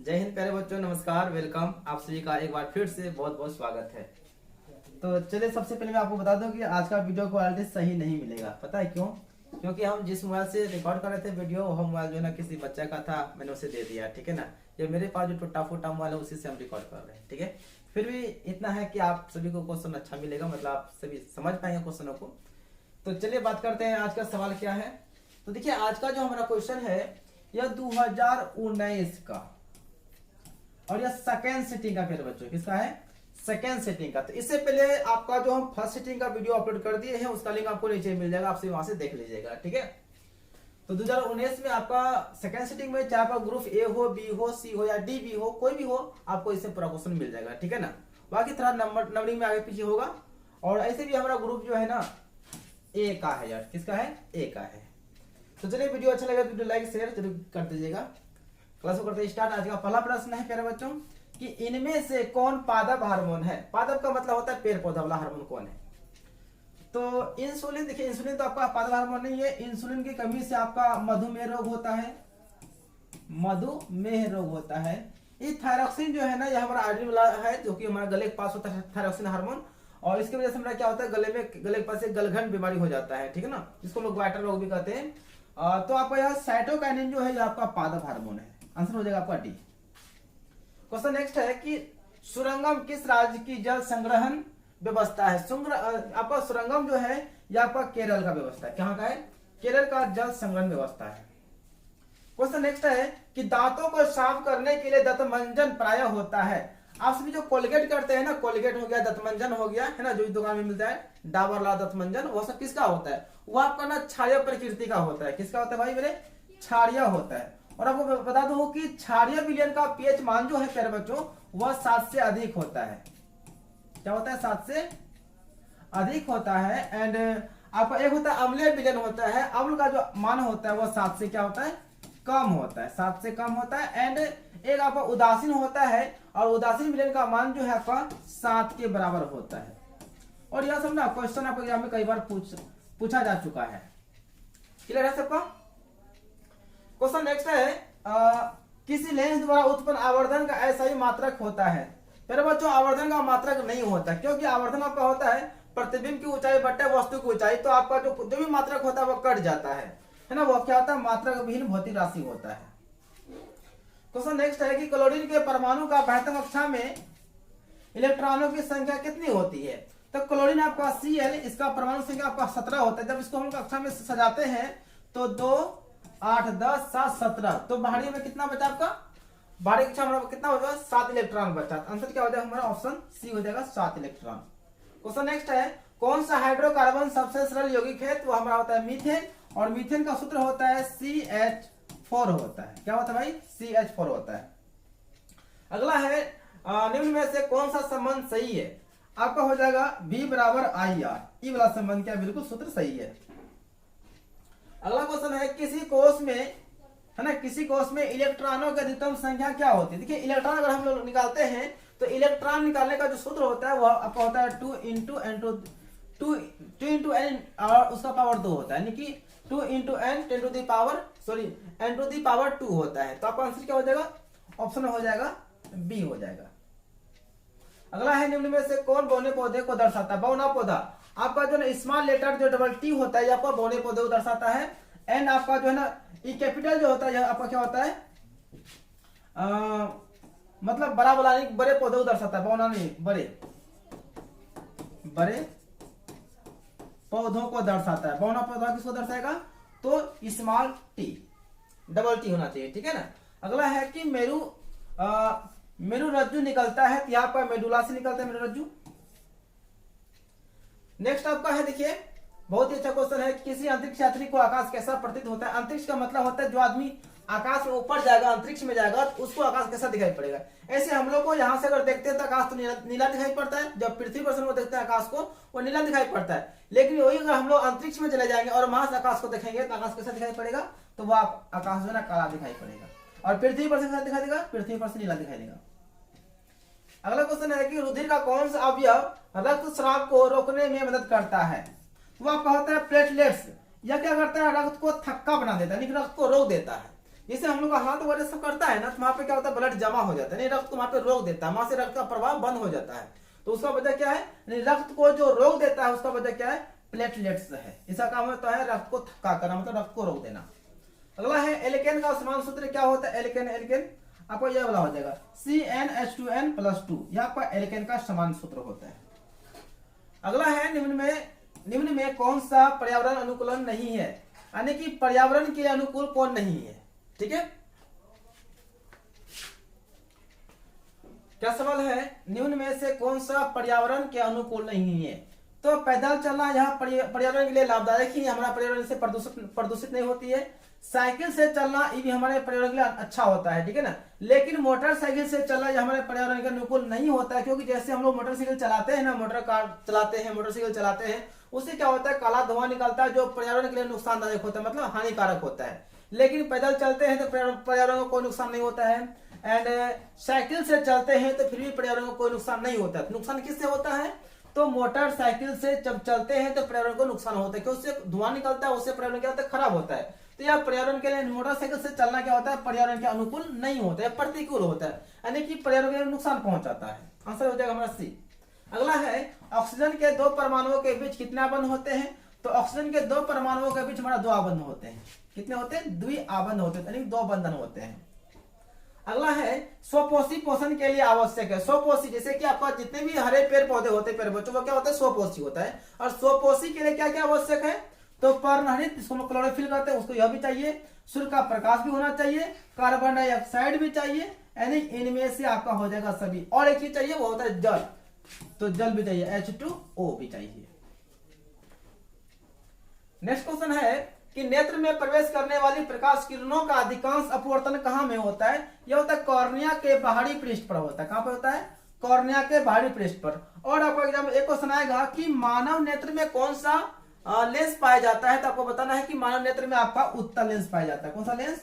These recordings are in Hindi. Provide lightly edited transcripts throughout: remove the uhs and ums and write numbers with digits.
जय हिंद प्यारे बच्चों, नमस्कार, वेलकम। आप सभी का एक बार फिर से बहुत बहुत स्वागत है। तो चलिए, सबसे पहले मैं आपको बता दूं कि आज का वीडियो क्वालिटी सही नहीं मिलेगा। पता है क्यों? क्योंकि हम जिस मोबाइल से रिकॉर्ड कर रहे थे वीडियो, वो मोबाइल जो है ना किसी बच्चा का था, मैंने उसे दे दिया। ठीक है ना, ये मेरे पास जो टूटा फूटा मोबाइल है उसी से हम रिकॉर्ड कर रहे हैं। ठीक है, फिर भी इतना है कि आप सभी को क्वेश्चन अच्छा मिलेगा, मतलब आप सभी समझ पाएंगे क्वेश्चनों को। तो चलिए बात करते हैं आज का सवाल क्या है। तो देखिए, आज का जो हमारा क्वेश्चन है यह 2019 का, और यह सेकेंड सिटिंग का प्यारे बच्चों, किसका है? सेकेंड सिटिंग का। तो इससे पहले आपका जो हम फर्स्ट सिटिंग का वीडियो अपलोड कर दिए हैं, उसका लिंक आपको नीचे मिल जाएगा, आप वहां से देख लीजिएगा। ठीक है, तो 2019 में आपका सेकेंड सिटिंग में चाहे आपका ग्रुप ए हो, बी हो, सी हो या डी भी हो, कोई भी हो, आपको इससे पूरा क्वेश्चन मिल जाएगा। ठीक है ना, बाकी थोड़ा नंबरिंग में आगे पीछे होगा। और ऐसे भी हमारा ग्रुप जो है ना ए का है यार, किसका है? ए का है। तो चलिए, वीडियो अच्छा लगा तो वीडियो लाइक शेयर जरूर कर दीजिएगा। क्लास को करते स्टार्ट। आज का पहला प्रश्न है प्यारे बच्चों कि इनमें से कौन पादप हार्मोन है? पादप का मतलब होता है पेड़ पौधा वाला हार्मोन कौन है? तो इंसुलिन। देखिए, इंसुलिन तो आपका पादप हार्मोन नहीं है। इंसुलिन की कमी से आपका मधुमेह रोग होता है, मधुमेह रोग होता है। ये थायरॉक्सिन जो है ना, ये हमारा आयोडीन वाला है, जो कि हमारा गले के पास होता है थायरॉक्सिन हार्मोन, और इसकी वजह से हमारा क्या होता है, गले के पास एक गलघन बीमारी हो जाता है। ठीक है ना, जिसको लोग वाइटर रोग भी कहते हैं। तो आपका यह साइटोकाइनिन जो है, यह आपका पादप हार्मोन है। आंसर हो जाएगा आपका डी। क्वेश्चन नेक्स्ट है कि सुरंगम किस राज्य की जल संग्रहण व्यवस्था है? आपका सुरंगम जो है यह आपका केरल का व्यवस्था है। कहाँ का है? केरल का जल संग्रहण व्यवस्था है। क्वेश्चन नेक्स्ट है कि दांतों को साफ करने के लिए दंतमंजन प्राय होता है। आप सभी जो कोलगेट करते हैं ना, कोलगेट हो गया, दंतमंजन हो गया, है ना, जो इस दुकान में मिलता है, डाबर ला दंतमंजन, वो सब किसका होता है? वो आपका ना क्षारीय प्रकृति का होता है। किसका होता है भाई मेरे? क्षारीय होता है। और आपको बता दो कि क्षारीय विलयन का पीएच मान जो है प्यारे बच्चों, वह 7 से अधिक होता है। क्या होता है? 7 से अधिक होता है। एंड आपका एक होता है अम्लीय विलयन होता है, अम्ल का जो मान होता है वह 7 से क्या होता है? कम होता है, 7 से कम होता है। एंड एक आपका उदासीन होता है, और उदासीन विलयन का मान जो है आपका 7 के बराबर होता है। और यह सब ना क्वेश्चन आपको एग्जाम में कई बार पूछा जा चुका है। क्लियर है सबका? क्वेश्चन नेक्स्ट है किसी लेंस द्वारा उत्पन्न आवर्धन का ऐसा ही मात्रक होता है? मेरे बच्चों, आवर्धन का मात्रक नहीं होता, क्योंकि आवर्धन आपका होता है प्रतिबिंब की ऊंचाई बट्टे वस्तु की ऊंचाई। तो आपका जो भी मात्रक होता है वो कट जाता है ना, वो क्या होता है? मात्रक विहीन भौतिक राशि होता है। क्वेश्चन नेक्स्ट है कि क्लोरीन के परमाणु का वाह्यतम कक्षा में इलेक्ट्रॉनों की संख्या कितनी होती है? तो क्लोरीन आपका Cl, इसका परमाणु संख्या आपका 17 होता है। जब इसको हम कक्षा में सजाते हैं तो 2, 8, 10, 7, 17। तो बाहरी में कितना बचा आपका? बाहरी कक्षा में कितना हो जाएगा? 7 इलेक्ट्रॉन बचा। आंसर क्या हो जाएगा हमारा? ऑप्शन सी हो जाएगा, 7 इलेक्ट्रॉन। क्वेश्चन नेक्स्ट है कौन सा हाइड्रोकार्बन सबसे सरल यौगिक है? तो हमारा होता है मीथेन, और मीथेन का सूत्र होता है CH4 होता है। क्या होता है भाई? CH4 होता है। अगला है निम्न में से कौन सा संबंध सही है? आपका हो जाएगा B बराबर IR। ई वाला संबंध क्या? बिल्कुल सूत्र सही है। अगला क्वेश्चन है किसी कोष में, है ना, किसी कोष में इलेक्ट्रॉनों की अधिकतम संख्या क्या होती है? देखिए, इलेक्ट्रॉन अगर हम लोग निकालते हैं तो इलेक्ट्रॉन निकालने का जो सूत्र होता है वह आपका होता है 2 इंटू n, और उसका पावर 2 होता है, यानी कि 2 into n n to the power 2 होता है। तो आपका आंसर क्या हो जाएगा? ऑप्शन हो जाएगा बी हो जाएगा। अगला है निम्न में से कौन बौने पौधे को दर्शाता है? बौना पौधा आपका जो ना स्मॉल लेटर जो डबल टी होता है, आपका बौने पौधे को दर्शाता है। एन आपका जो है ना ई कैपिटल जो होता है, आपका क्या होता है? मतलब बड़ा वाला नहीं, बड़े पौधे को दर्शाता है, बौना नहीं, बड़े पौधों को दर्शाता है। बौना पौधा किसको दर्शाएगा? तो स्मॉल टी, डबल टी होना चाहिए। ठीक है ना। अगला है कि मेरु रज्जु निकलता है, तो यहाँ पर मेडुला से निकलता है मेरु रज्जु। नेक्स्ट आपका है, देखिए बहुत ही अच्छा क्वेश्चन है, किसी अंतरिक्ष यात्री को आकाश कैसा प्रतीत होता है? अंतरिक्ष का मतलब होता है जो आदमी आकाश में ऊपर जाएगा, अंतरिक्ष में जाएगा, तो उसको आकाश कैसा दिखाई पड़ेगा? ऐसे हम लोग को यहाँ से अगर देखते हैं तो आकाश तो नीला दिखाई पड़ता है। जब पृथ्वी पर से लोग देखते हैं आकाश को, वो नीला दिखाई पड़ता है। लेकिन वही अगर हम लोग अंतरिक्ष में चले जाएंगे और वहां से आकाश को देखेंगे तो आकाश कैसा दिखाई पड़ेगा? तो वो आकाश जो है ना काला दिखाई पड़ेगा। और पृथ्वी पर से कैसा दिखाई देगा? पृथ्वी पर से नीला दिखाई देगा। अगला क्वेश्चन है कि रुधिर का कौन सा अवयव रक्तस्राव को रोकने में मदद करता है? वो आपका होता है प्लेटलेट्स। यह क्या करता है? रक्त को थक्का बना देता है, रक्त को रोक देता है। जैसे हम लोग का हाथ वगैरह सब करता है ना, तो वहां पे क्या होता है, ब्लड जमा हो जाता है, नहीं रक्त को वहां पे रोक देता है, वहां से रक्त का प्रवाह बंद हो जाता है। तो उसका वजह क्या है, रक्त को जो रोक देता है उसका वजह क्या है, प्लेटलेट्स है। इसका काम होता है रक्त को थक्का करना, मतलब रक्त को रोक देना। अगला है एल्केन का समान सूत्र क्या होता है, एल्केन एल्केन आपको यह वाला हो जाएगा CnH2n+2, यह आपका एल्केन का समान सूत्र होता है। अगला है निम्न में कौन सा पर्यावरण अनुकूलन नहीं है, यानी कि पर्यावरण के लिए अनुकूल कौन नहीं है। ठीक है, क्या सवाल है, निम्न में से कौन सा पर्यावरण के अनुकूल नहीं है। तो पैदल चलना यह पर्यावरण के लिए लाभदायक ही, हमारा पर्यावरण से प्रदूषित नहीं होती है। साइकिल से चलना ये भी हमारे पर्यावरण के लिए अच्छा होता है, ठीक है ना। लेकिन मोटरसाइकिल से चलना यह हमारे पर्यावरण के अनुकूल नहीं होता है, क्योंकि जैसे हम लोग मोटरसाइकिल चलाते हैं ना, मोटर कार चलाते हैं, मोटरसाइकिल चलाते हैं, उससे क्या होता है, काला धुआं निकलता है जो पर्यावरण के लिए नुकसानदायक होता है, मतलब हानिकारक होता है। लेकिन पैदल चलते हैं तो पर्यावरण को कोई नुकसान नहीं होता है। एंड साइकिल से चलते हैं तो फिर भी पर्यावरण को कोई नुकसान नहीं होता है। नुकसान किससे होता है, तो मोटरसाइकिल से जब चलते हैं तो पर्यावरण को नुकसान होता है, क्योंकि उससे धुआं निकलता है, उससे पर्यावरण क्या होता है, खराब होता है। तो यह पर्यावरण के लिए मोटरसाइकिल से चलना क्या होता है, पर्यावरण के अनुकूल नहीं होता है, प्रतिकूल होता है, यानी कि पर्यावरण को नुकसान पहुंचाता है। आंसर हो जाएगा हमारा सी। अगला है ऑक्सीजन के दो परमाणुओं के बीच कितने आबंध होते हैं। तो ऑक्सीजन के दो परमाणुओं के बीच हमारा दो आबंध होते हैं। कितने होते हैं, द्विआबंध होते हैं, यानी दो बंधन होते हैं। अगला है स्वपोषी पोषण के लिए आवश्यक है। स्वपोषी जैसे कि आपका जितने भी हरे पेड़ पौधे होते हैं, पेड़ बच्चों वो क्या होता है, स्वपोषी होता है। और स्वपोषी के लिए क्या क्या आवश्यक है, तो पर्णहरित, जिसको हम क्लोरोफिल कहते हैं, उसको यह भी चाहिए। सूर्य का प्रकाश भी होना चाहिए, कार्बन डाइऑक्साइड भी चाहिए, यानी इनमें से आपका हो जाएगा सभी। और एक चीज चाहिए, वो होता है जल, तो जल भी चाहिए, H2O भी चाहिए। नेक्स्ट क्वेश्चन है कि नेत्र में प्रवेश करने वाली प्रकाश किरणों का अधिकांश अपवर्तन कहां में होता है। यह होता है कॉर्निया के बाहरी पृष्ठ पर होता है। कहां पर होता है, कॉर्निया के बाहरी पृष्ठ पर। और आपको एग्जाम में एक क्वेश्चन आएगा कि मानव नेत्र में कौन सा लेंस पाया जाता है, तो आपको बताना है कि मानव नेत्र में आपका उत्तल लेंस पाया जाता है। कौन सा लेंस,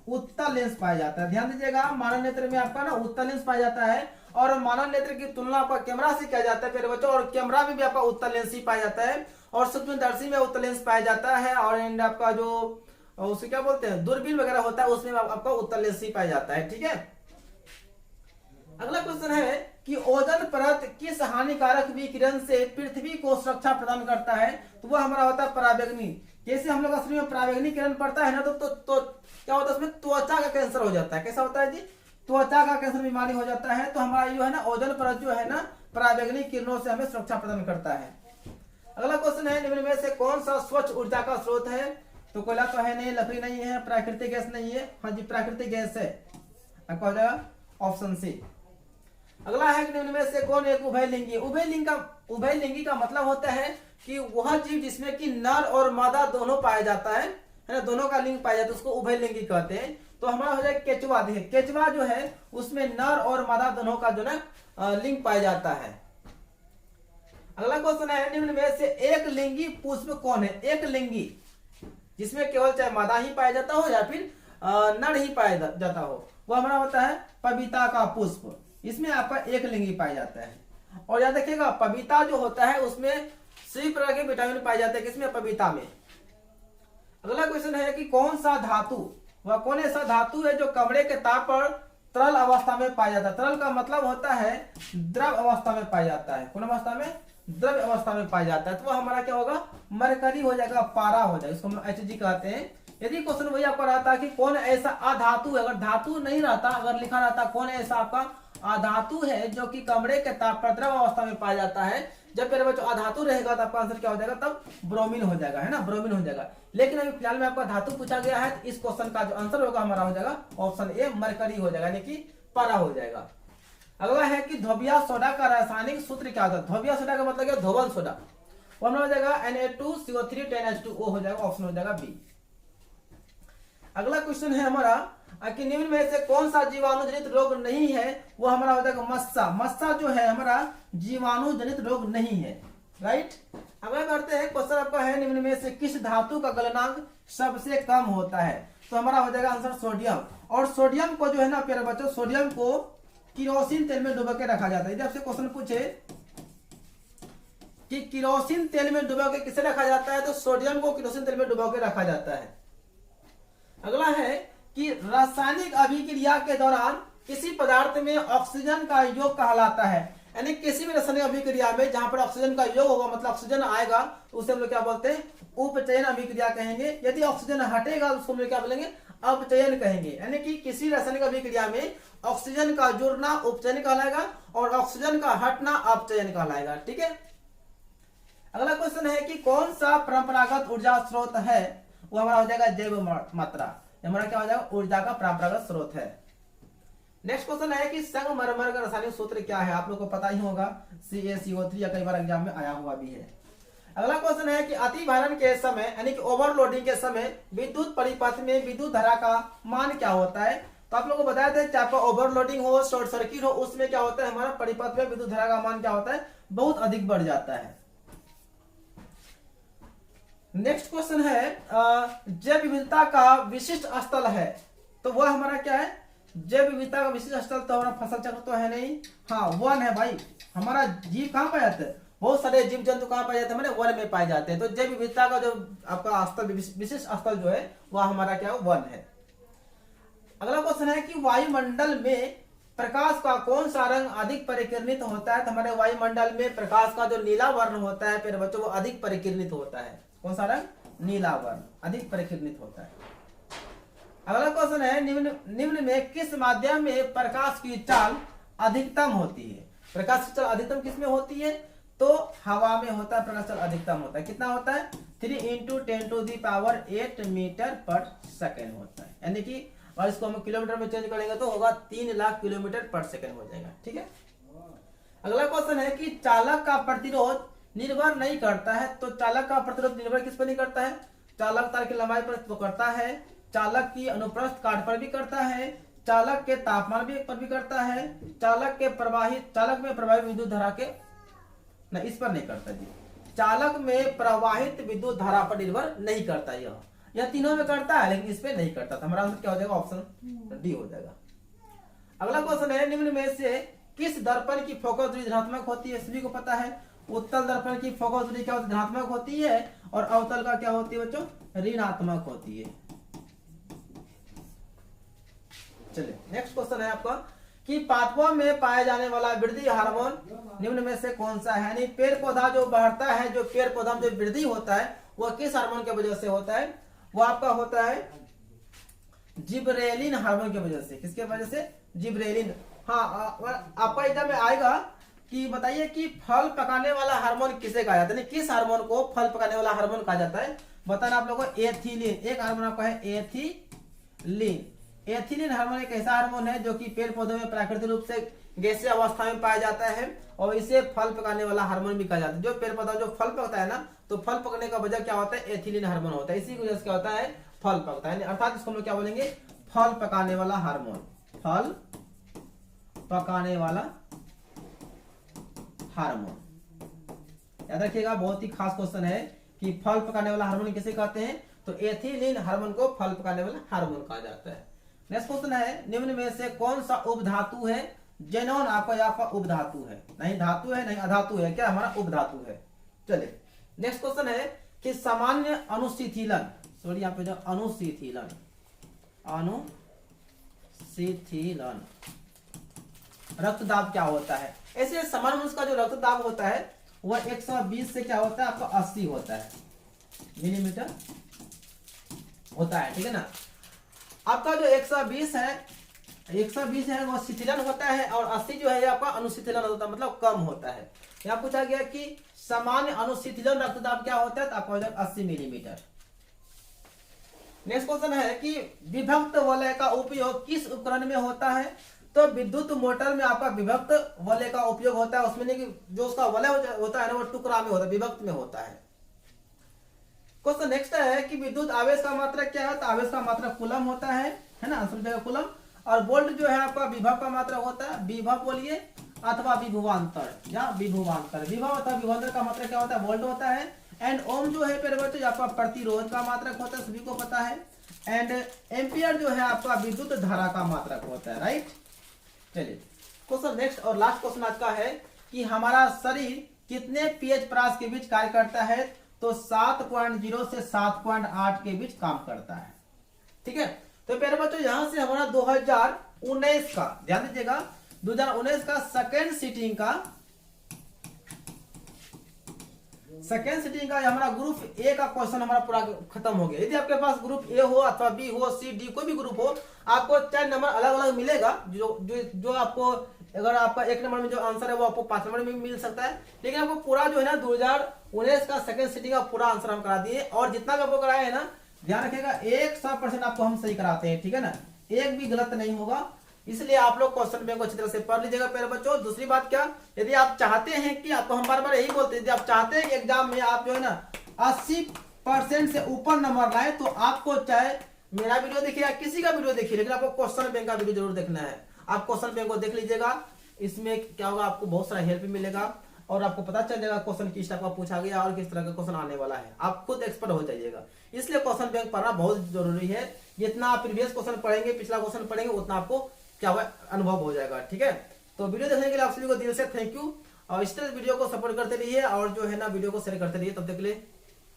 उत्तल लेंस पाया जाता है। ध्यान दीजिएगा, मानव नेत्र में आपका ना उत्तल लेंस पाया जाता है। और मानव नेत्र की तुलना आपका कैमरा से किया जाता है प्यारे बच्चों, और कैमरा में भी आपका उत्तल लेंस ही पाया जाता है, और सूक्ष्मदर्शी में उत्तल लेंस पाया जाता है, और एंड आपका जो उसे क्या बोलते हैं, दूरबीन वगैरह होता है, उसमें आपका उत्तल लेंस ही पाया जाता है। ठीक है, अगला क्वेश्चन है कि ओजोन परत किस हानिकारक विकिरण से पृथ्वी को सुरक्षा प्रदान करता है। तो वह हमारा होता है पराबैंगनी। जैसे हम लोग का शरीर में पराबैंगनी किरण पड़ता है ना, तो क्या होता है, उसमें त्वचा का कैंसर हो जाता है। कैसा होता है जी, त्वचा का कैंसर बीमारी हो जाता है। तो हमारा जो है ना ओजोन परत जो है ना, पराबैंगनी किरणों से हमें सुरक्षा प्रदान करता है। अगला क्वेश्चन है निम्न में से कौन सा स्वच्छ ऊर्जा का स्रोत है। तो कोयला तो है नहीं, लकड़ी नहीं है, प्राकृतिक गैस नहीं है। हाँ जी, प्राकृतिक गैस है, आपका हो जाएगा ऑप्शन सी। अगला है कि निम्न में से कौन एक उभयलिंगी। उभयलिंगी का मतलब होता है कि वह जीव जिसमें कि नर और मादा दोनों पाया जाता है ना, दोनों का लिंग पाया जाता है, उसको उभयलिंगी कहते हैं। तो हमारा हो जाएगा केचुआ। देखिए केचुआ जो है उसमें नर और मादा दोनों का जो ना लिंग पाया जाता है। अगला क्वेश्चन है निम्न में से एक लिंगी पुष्प कौन है। एक लिंगी जिसमें केवल चाहे मादा ही पाया जाता हो या फिर नर ही पाया जाता हो, वो हमारा होता है पपीता का पुष्प। इसमें आपका एक लिंगी पाया जाता है। और याद रखिएगा पपीता जो होता है उसमें सभी प्रकार के विटामिन पाए जाते हैं, किसमें, पपीता में। अगला क्वेश्चन है कि कौन सा धातु, वह कौन ऐसा धातु है जो कमरे के ताप पर तरल अवस्था में पाया जाता है। तरल का मतलब होता है द्रव अवस्था में पाया जाता है। कौन अवस्था में, द्रव अवस्था में पाया जाता है। तो वह हमारा क्या होगा, मरकरी हो जाएगा, पारा हो जाएगा, इसको हम Hg कहते हैं। यदि क्वेश्चन वही आपका रहता कि कौन ऐसा अधातु है, अगर धातु नहीं रहता, अगर लिखा रहता कौन ऐसा आपका अधातु है जो कि कमरे के ताप पर द्रव अवस्था में पाया जाता है, जब मेरे बच्चों अधातु रहेगा तो आपका आंसर क्या हो जाएगा, तब ब्रोमीन हो जाएगा, है ना, ब्रोमीन हो जाएगा। लेकिन अभी फिलहाल में आपका धातु पूछा गया है, इस क्वेश्चन का जो आंसर होगा हमारा हो जाएगा ऑप्शन ए, मरकरी हो जाएगा, यानी कि पारा हो जाएगा। अगला है कि धोबिया सोडा का रासायनिक सूत्र क्या होता है। धोबिया सोडा का मतलब क्या, धोबन सोडा। वो हमारा हो जाएगा Na2CO3 10H2O हो जाएगा, ऑप्शन हो जाएगा बी। अगला क्वेश्चन है हमारा कि निम्न में से कौन सा जीवाणु जनित रोग नहीं है। वो हमारा हो जाएगा मस्सा। मस्सा जो है हमारा जीवाणु जनित रोग नहीं है, राइट। अगला करते हैं क्वेश्चन आपका है निम्न में से किस धातु का गलनांक सबसे कम होता है। तो हमारा हो जाएगा आंसर सोडियम। और सोडियम को जो है ना प्यारे बच्चों, सोडियम को किरोसिन तेल में डुबो के रखा जाता है। यदि आपसे क्वेश्चन पूछे कि किरोसिन तेल में डुबो के किसे रखा जाता है, तो सोडियम को किरोसिन तेल में डुबो के रखा जाता है। अगला है कि रासायनिक अभिक्रिया के दौरान किसी पदार्थ में ऑक्सीजन का योग कहलाता है। यानी किसी भी रासायनिक अभिक्रिया में जहां पर ऑक्सीजन का योग होगा, मतलब ऑक्सीजन आएगा, तो उसे हम लोग क्या बोलते हैं, उपचयन अभिक्रिया कहेंगे। यदि ऑक्सीजन हटेगा तो उसको हम लोग क्या बोलेंगे, अपचयन कहेंगे। यानी कि किसी रासायनिक अभिक्रिया में ऑक्सीजन का जुड़ना उपचयन कहलाएगा और ऑक्सीजन का हटना अपचयन कहलाएगा। ठीक है। अगला क्वेश्चन है कि कौन सा परंपरागत ऊर्जा स्रोत है, वो हमारा हो जाएगा जैव मात्रा। हमारा क्या हो जाएगा, ऊर्जा का परंपरागत स्रोत है। नेक्स्ट क्वेश्चन है कि संगमरमर का रासायनिक सूत्र क्या है, आप लोग को पता ही होगा, CaCO3, या कई बार एग्जाम में आया हुआ भी है। अगला क्वेश्चन है कि अति भारण के समय यानी कि ओवरलोडिंग के समय विद्युत परिपथ में विद्युत धारा का मान क्या होता है। तो आप लोगों को बताया था, चाहे ओवरलोडिंग हो, शॉर्ट सर्किट हो, उसमें क्या होता है, हमारा परिपथ में विद्युत धारा का मान क्या होता है, बहुत अधिक बढ़ जाता है। नेक्स्ट क्वेश्चन है जैव विविधता का विशिष्ट स्थल है, तो वह हमारा क्या है, जैव विविधता का विशिष्ट स्थल तो हमारा फसल चक्र तो है नहीं, हाँ वन है भाई। हमारा जीव कहाँ पाए जाते हैं, बहुत सारे जीव जंतु कहाँ पाए जाते हैं, हमारे वन में पाए जाते हैं। तो जैव विविधता का जो आपका स्थल, विशिष्ट स्थल जो है, वह हमारा क्या है, वन है। अगला क्वेश्चन है कि वायुमंडल में प्रकाश का कौन सा रंग अधिक परिकिरणित होता है। तो हमारे वायुमंडल में प्रकाश का जो नीला वर्ण होता है, फिर बच्चों, वो अधिक परिकिरणित होता है। कौन सा रंग, नीला वर्ण अधिक परिकिरणित होता है। अगला क्वेश्चन है निम्न में किस माध्यम में प्रकाश की चाल अधिकतम होती है। प्रकाश की चाल अधिकतम किस में होती है, तो हवा में होता है। प्रकाश चाल अधिकतम होता है, कितना होता है, 3 × 10⁸ मीटर पर सेकेंड होता है। यानी कि और इसको हम किलोमीटर में चेंज करेंगे तो होगा 3 लाख किलोमीटर पर सेकेंड हो जाएगा। ठीक है। अगला क्वेश्चन है कि चालक का प्रतिरोध निर्भर नहीं करता है। तो चालक का प्रतिरोध निर्भर किस पर नहीं करता है, चालक तार की लंबाई पर तो करता है, चालक की अनुप्रस्थ काट पर भी करता है, चालक के तापमान पर भी करता है, चालक में प्रवाहित विद्युत धारा के नहीं, इस पर नहीं करता जी। चालक में प्रवाहित विद्युत धारा पर निर्भर नहीं करता, यह तीनों में करता है लेकिन इस पे नहीं करता। हमारा आंसर क्या हो जाएगा, ऑप्शन डी हो जाएगा। अगला क्वेश्चन है निम्न में से किस दर्पण की फोकस दूरी धनात्मक होती है। सभी को पता है, उत्तल दर्पण की फोकस दूरी क्या होती है, धनात्मक होती है, और अवतल का क्या होती है बच्चों, ऋणात्मक होती है। चलिए नेक्स्ट क्वेश्चन है आपका कि पादपों में पाया जाने वाला वृद्धि हार्मोन निम्न में से कौन सा है। यानी पेड़ पौधा जो बढ़ता है, जो पेड़ पौधा में जो वृद्धि होता है, वह किस हार्मोन की वजह से होता है, वो आपका होता है जिबरेलिन हार्मोन की वजह से। किसके वजह से, जिबरेलिन। हाँ, आपका एग्जाम में आएगा कि बताइए कि फल पकाने वाला हार्मोन किसे कहा जाता है, किस हार्मोन को फल पकाने वाला हार्मोन कहा जाता है। बताना आप लोगों को, एथिलीन। एक हार्मोन आपका है एथिलीन। एथिलीन हार्मोन एक ऐसा हार्मोन है जो कि पेड़ पौधों में प्राकृतिक रूप से गैसीय अवस्था में पाया जाता है, और इसे फल पकाने वाला हार्मोन भी कहा जाता है। जो पेड़ पौधा जो फल पकता है ना, तो फल पकने का वजह क्या होता है, एथिलीन हार्मोन होता है। इसी की वजह से क्या होता है, फल पकता है। अर्थात इसको हम लोग क्या बोलेंगे, फल पकाने वाला हार्मोन। फल पकाने वाला हार्मोन, याद रखिएगा, बहुत ही खास क्वेश्चन है कि फल पकाने वाला हार्मोन किसे कहते हैं। तो एथिलीन हार्मोन को फल पकाने वाला हार्मोन कहा जाता है। नेक्स्ट क्वेश्चन है निम्न में से कौन सा उपधातु है। जेनॉन आपका उपधातु है, नहीं धातु है, नहीं अधातु है, क्या हमारा उपधातु है। चलिए नेक्स्ट क्वेश्चन है कि सामान्य अनुशीथिलन, सॉरी यहाँ पे जो अनुशीथिलन रक्तदाब क्या होता है। ऐसे सामान्य मनुष्य का जो रक्तदाब होता है वह 120 से क्या होता है, आपका 80 होता है मिलीमीटर होता है। ठीक है ना। आपका जो 120 है वो शिथिलन होता है, और 80 जो है आपका अनुशीथिलन होता है, मतलब कम होता है। यहाँ पूछा गया कि सामान्य अनुशीथिलन रक्तदाब क्या होता है, तो आपका हो जाएगा 80 मिलीमीटर। नेक्स्ट क्वेश्चन है कि विभक्त वलय का उपयोग किस उपकरण में होता है। तो विद्युत मोटर में आपका विभक्त वलय का उपयोग होता है। उसमें नहीं कि जो उसका वलय होता है ना, वो टुकड़ा में होता है, विभक्त में होता है। क्वेश्चन नेक्स्ट है कि विद्युत आवेश का मात्रक क्या है। तो आवेश का मात्रक कूलम होता है ना, आंसर कूलम। और वोल्ट जो है आपका विभव का मात्रक होता है, विभव बोलिए अथवा विभवांतर या विभवांतर। विभव अथवा विभवांतर का मात्रक क्या होता है, वोल्ट होता है। एंड ओम जो है बच्चों आपका प्रतिरोध का मात्रक होता है, सभी को पता है। एंड एम्पियर जो है आपका विद्युत धारा का मात्रक होता है, राइट। चलिए क्वेश्चन नेक्स्ट और लास्ट क्वेश्चन आज का है कि हमारा शरीर कितने पीएच प्रास के बीच कार्य करता है। तो 7.0 से 7.8 के बीच काम करता है। ठीक है। तो प्यारे बच्चों यहाँ से हमारा 2019 का, ध्यान दीजिएगा, 2019 का सेकेंड सीटिंग का हमारा ग्रुप ए का क्वेश्चन हमारा पूरा खत्म हो गया। यदि आपके पास ग्रुप ए हो अथवा बी हो, सी, डी, कोई भी ग्रुप हो, आपको 4 नंबर अलग अलग मिलेगा। जो आपको, अगर आपका 1 नंबर में जो आंसर है वो आपको 5 नंबर में मिल सकता है, लेकिन आपको पूरा जो है ना 2019 का सेकंड सीटिंग का पूरा आंसर हम करा दिए। और जितना भी आपको कराया है ना, ध्यान रखिएगा 100% आपको हम सही कराते हैं, ठीक है ना, एक भी गलत नहीं होगा। इसलिए आप लोग क्वेश्चन बैंक को अच्छी तरह से पढ़ लीजिएगा प्यारे बच्चों। दूसरी बात क्या, यदि आप चाहते हैं कि, आपको हम बार बार यही बोलते हैं, यदि आप चाहते हैं कि एग्जाम में आप जो है ना 80% से ऊपर नंबर लाए, तो आपको चाहे मेरा वीडियो देखिए या किसी का वीडियो देखिए, लेकिन आपको क्वेश्चन बैंक का वीडियो जरूर देखना है। आप क्वेश्चन बैंक को देख लीजिएगा, इसमें क्या होगा, आपको बहुत सारा हेल्प मिलेगा और आपको पता चल जाएगा क्वेश्चन किस टाइप का पूछा गया और किस तरह का क्वेश्चन आने वाला है। आप खुद एक्सपर्ट हो जाइएगा। इसलिए क्वेश्चन बैंक पढ़ना बहुत जरूरी है। जितना आप प्रीवियस क्वेश्चन पढ़ेंगे, पिछला क्वेश्चन पढ़ेंगे, उतना आपको क्या हुआ अनुभव हो जाएगा, ठीक है। तो वीडियो देखने के लिए आप सभी को दिल से थैंक यू, और इस तरह वीडियो को सपोर्ट करते रहिए और जो है ना वीडियो को शेयर करते रहिए। तब तक के लिए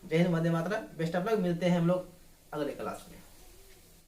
जय Hind, Vande Mataram, best of luck. मिलते हैं हम लोग अगले क्लास में।